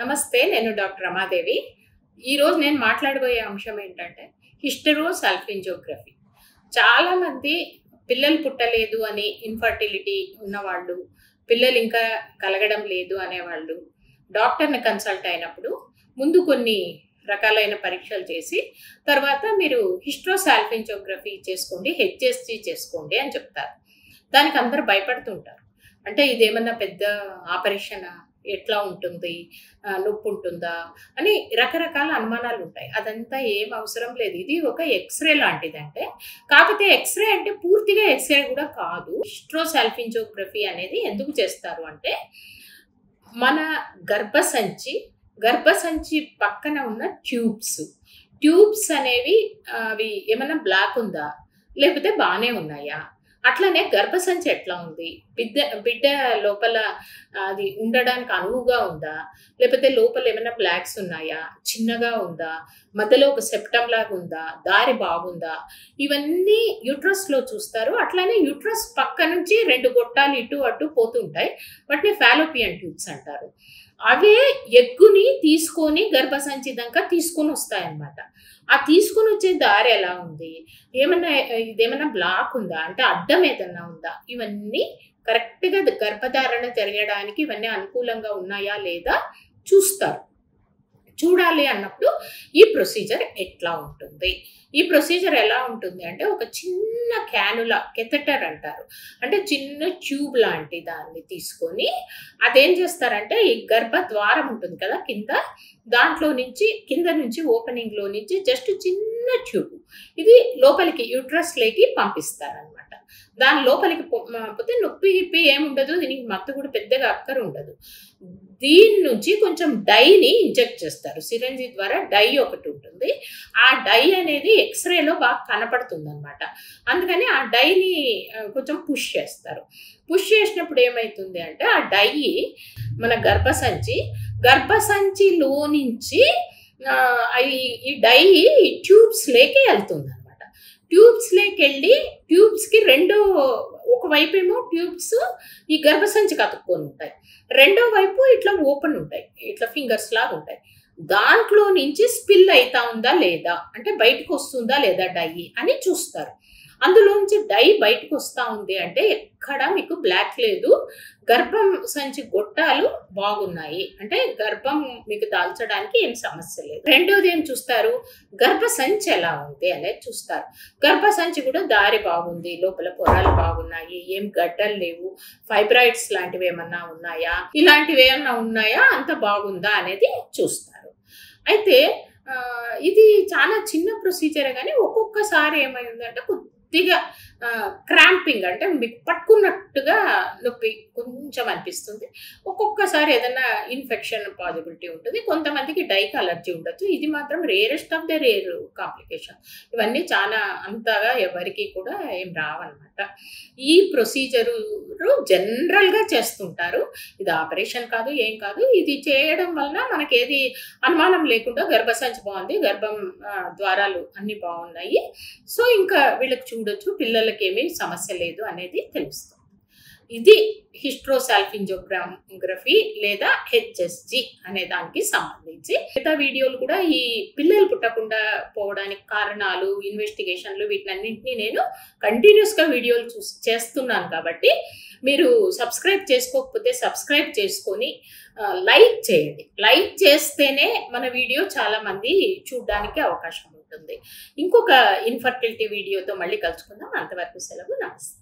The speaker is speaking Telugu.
నమస్తే, నేను డాక్టర్ రమాదేవి. ఈరోజు నేను మాట్లాడబోయే అంశం ఏంటంటే హిస్టెరోసాల్పింజియోగ్రఫీ. చాలామంది పిల్లలు పుట్టలేదు అని ఇన్ఫర్టిలిటీ ఉన్నవాళ్ళు, పిల్లలు ఇంకా కలగడం లేదు అనేవాళ్ళు డాక్టర్ని కన్సల్ట్ అయినప్పుడు ముందు కొన్ని రకాలైన పరీక్షలు చేసి తర్వాత మీరు హిస్టెరోసాల్పింజియోగ్రఫీ చేసుకోండి, హెచ్ఎస్జీ చేసుకోండి అని చెప్తారు. దానికి అందరూ భయపడుతుంటారు. అంటే ఇదేమన్నా పెద్ద ఆపరేషనా, ఎట్లా ఉంటుంది, నొప్పి ఉంటుందా అని రకరకాల అనుమానాలు ఉంటాయి. అదంతా ఏం అవసరం లేదు. ఇది ఒక ఎక్స్రే లాంటిది. అంటే కాకపోతే ఎక్స్రే అంటే పూర్తిగా ఎక్స్రే కూడా కాదు. హిస్టెరోసాల్పింజియోగ్రఫీ అనేది ఎందుకు చేస్తారు అంటే మన గర్భసంచి పక్కన ఉన్న ట్యూబ్స్ అనేవి అవి ఏమైనా బ్లాక్ ఉందా లేకపోతే బాగానే ఉన్నాయా, అట్లనే గర్భసంచి ఎట్లా ఉంది, బిడ్డ లోపల అది ఉండడానికి అనువుగా ఉందా, లేకపోతే లోపల ఏమైనా బ్లాక్స్ ఉన్నాయా, చిన్నగా ఉందా, మధ్యలో ఒక సెప్టమ్ లాగా ఉందా, దారి బాగుందా, ఇవన్నీ యూట్రస్లో చూస్తారు. అట్లానే యూట్రస్ పక్క నుంచి 2 గొట్టాలు ఇటు అటు పోతుంటాయి. వాటిని ఫాలోపియన్ ట్యూబ్స్ అంటారు. అవే ఎగ్గుని తీసుకొని గర్భసంచి దాకా తీసుకొని వస్తాయన్నమాట. ఆ తీసుకొని వచ్చే దారి ఎలా ఉంది, ఇదేమన్నా బ్లాక్ ఉందా, అంటే అడ్డం ఏదన్నా ఉందా, ఇవన్నీ కరెక్ట్గా గర్భధారణ జరగడానికి ఇవన్నీ అనుకూలంగా ఉన్నాయా లేదా చూస్తారు. చూడాలి అన్నప్పుడు ఈ ప్రొసీజర్ ఎట్లా ఉంటుంది? ఈ ప్రొసీజర్ ఎలా ఉంటుంది అంటే ఒక చిన్న క్యానులా, కెథెటర్ అంటారు, అంటే చిన్న ట్యూబ్ లాంటి దాన్ని తీసుకొని అదేం చేస్తారంటే ఈ గర్భద్వారం ఉంటుంది కదా దాంట్లో నుంచి కింద నుంచి ఓపెనింగ్లో నుంచి జస్ట్ చిన్న ట్యూబ్ ఇది లోపలికి యూట్రస్లోకి పంపిస్తారనమాట. దాని లోపలికి పోతే నొప్పి గిప్పి ఏముండదు, దీనికి మత్తు కూడా పెద్దగా అక్కర ఉండదు. దీని నుంచి కొంచెం డైని ఇంజెక్ట్ చేస్తారు. సిరంజి ద్వారా డై ఒకటి ఉంటుంది. ఆ డై అనేది ఎక్స్రేలో బాగా కనపడుతుంది అనమాట. అందుకని ఆ డైని కొంచెం పుష్ చేస్తారు. పుష్ చేసినప్పుడు ఏమవుతుంది అంటే ఆ డై మన గర్భసంచిలో నుంచి ఈ డై ట్యూబ్స్లోకి వెళ్తుంది అనమాట. ట్యూబ్స్లోకి వెళ్ళి ట్యూబ్స్కి ఒకవైపు ఏమో ట్యూబ్స్ ఈ గర్భసంచికి అతుక్కొని ఉంటాయి, రెండో వైపు ఇట్లా ఓపెన్ ఉంటాయి, ఇట్లా ఫింగర్స్ లాగా ఉంటాయి. దాంట్లో నుంచి స్పిల్ అవుతా ఉందా లేదా, అంటే బయటకు వస్తుందా లేదా డై అని చూస్తారు. అందులో నుంచి డై బయటకు వస్తూ ఉంది అంటే ఎక్కడ మీకు బ్లాక్ లేదు, గర్భం సంచి గొట్టాలు బాగున్నాయి, అంటే గర్భం మీకు దాల్చడానికి ఏం సమస్య లేదు. రెండోది ఏం చూస్తారు, గర్భసంచి ఎలా ఉంది అనేది చూస్తారు. గర్భసంచి కూడా దారి బాగుంది, లోపల పొరాలు బాగున్నాయి, ఏం గడ్డలు లేవు, ఫైబ్రాయిడ్స్ లాంటివి ఏమన్నా ఉన్నాయా, ఇలాంటివి ఏమన్నా ఉన్నాయా, అంత బాగుందా అనేది చూస్తారు. అయితే ఇది చాలా చిన్న ప్రొసీజర్, కానీ ఒక్కొక్కసారి ఏమైందంటే కొద్దిగా క్రాంపింగ్, అంటే మీకు పట్టుకున్నట్టుగా నొప్పి కొంచెం అనిపిస్తుంది. ఒక్కొక్కసారి ఏదైనా ఇన్ఫెక్షన్ పాసిబిలిటీ ఉంటుంది. కొంతమందికి డైకి అలర్జీ ఉండొచ్చు. ఇది మాత్రం rarest of the rare complication. ఇవన్నీ చాలా అంతగా ఎవరికి కూడా ఏం రావన్నమాట. ఈ ప్రొసీజరు జనరల్గా చేస్తుంటారు. ఇది ఆపరేషన్ కాదు, ఏం కాదు. ఇది చేయడం వలన మనకేది అనుమానం లేకుండా గర్భసంచి బాగుంది, గర్భం ద్వారాలు అన్నీ బాగున్నాయి, సో ఇంకా వీళ్ళకి చూడొచ్చు, పిల్లలకి ఏమీ సమస్య లేదు అనేది తెలుస్తుంది. ఇది హిస్టెరోసాల్పింజియోగ్రఫీ లేదా హెచ్ఎస్జీ అనే దానికి సంబంధించి మిగతా వీడియోలు కూడా ఈ పిల్లలు పుట్టకుండా పోవడానికి కారణాలు, ఇన్వెస్టిగేషన్లు, వీటినన్నింటినీ నేను కంటిన్యూస్గా వీడియోలు చేస్తున్నాను. కాబట్టి మీరు సబ్స్క్రైబ్ చేసుకోకపోతే సబ్స్క్రైబ్ చేసుకొని లైక్ చేయండి. లైక్ చేస్తేనే మన వీడియో చాలా మంది చూడడానికి అవకాశం ఉంటుంది. ఇంకొక ఇన్ఫర్టిలిటీ వీడియోతో మళ్ళీ కలుసుకుందాం. అంతవరకు సెలవు. నమస్తే.